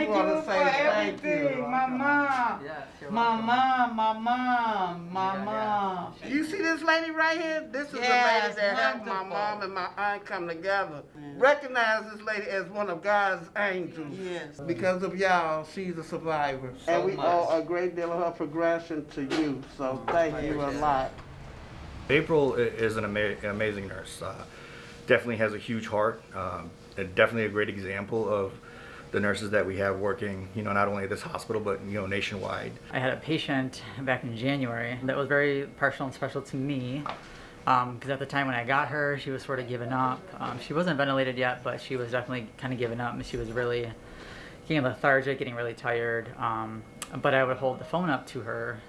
Thank you for everything. My mom. My mom. You see this lady right here? This is the lady that helped my mom and my aunt come together. Recognize this lady as one of God's angels. Yes. Because of y'all, she's a survivor. And we owe a great deal of her progression to you. So thank you a lot. April is an amazing nurse. Definitely has a huge heart. Definitely a great example of the nurses that we have working, not only at this hospital, but, nationwide. I had a patient back in January that was very partial and special to me, because at the time when I got her, she was sort of giving up. She wasn't ventilated yet, but she was definitely kind of giving up, and she was really getting lethargic, getting really tired. But I would hold the phone up to her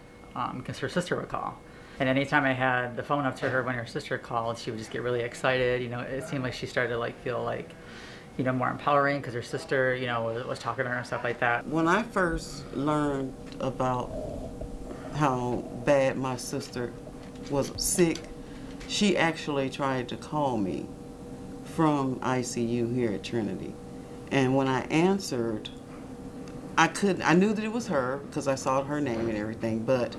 because her sister would call. And anytime I had the phone up to her when her sister called, she would just get really excited. It seemed like she started to feel like, more empowering because her sister, was talking to her and stuff like that. When I first learned about how bad my sister was sick, she actually tried to call me from ICU here at Trinity. And when I answered, I knew that it was her because I saw her name and everything, but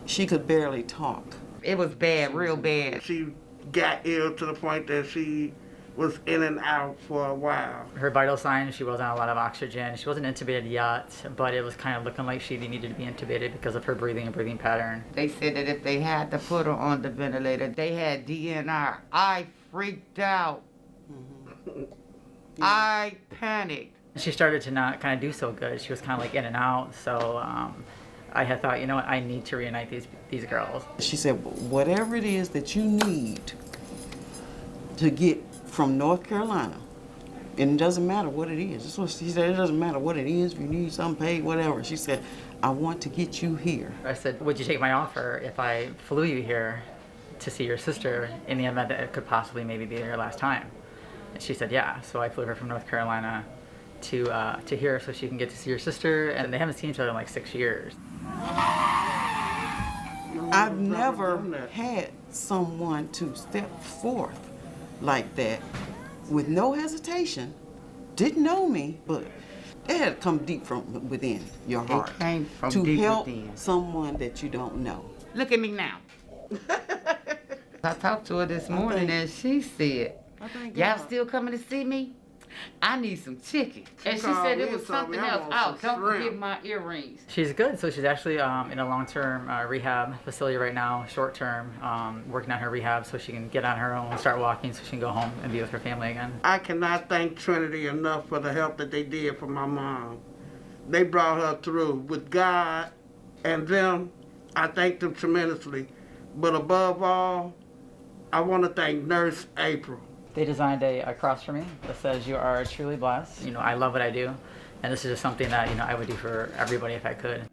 she could barely talk. It was bad, real bad. She got ill to the point that she was in and out for a while. Her vital signs, she wasn't on a lot of oxygen. She wasn't intubated yet, but it was kind of looking like she needed to be intubated because of her breathing pattern. They said that if they had to put her on the ventilator, they had DNR. I freaked out. Mm-hmm. Yeah. I panicked. She started to not kind of do so good. She was kind of in and out, so I had thought, what, I need to reunite these girls. She said, whatever it is that you need to get from North Carolina, and it doesn't matter what it is. That's what she said, it doesn't matter what it is, if you need something paid, whatever. She said, I want to get you here. I said, would you take my offer if I flew you here to see your sister in the event that it could possibly maybe be your last time? And she said, yeah. So I flew her from North Carolina to here so she can get to see her sister, and they haven't seen each other in 6 years. I've never had someone to step forth like that with no hesitation, didn't know me, but it had to come deep from within your heart. It came from to deep help within. Someone that you don't know. Look at me now. I talked to her this morning and she said, y'all still coming to see me? I need some chicken. And she said it was something else. Oh, don't forget my earrings. She's good. So she's actually in a long-term rehab facility right now, short-term, working on her rehab so she can get on her own, start walking so she can go home and be with her family again. I cannot thank Trinity enough for the help that they did for my mom. They brought her through. With God and them, I thank them tremendously. But above all, I want to thank Nurse April. They designed a cross for me that says, you are truly blessed. I love what I do, and this is just something that, I would do for everybody if I could.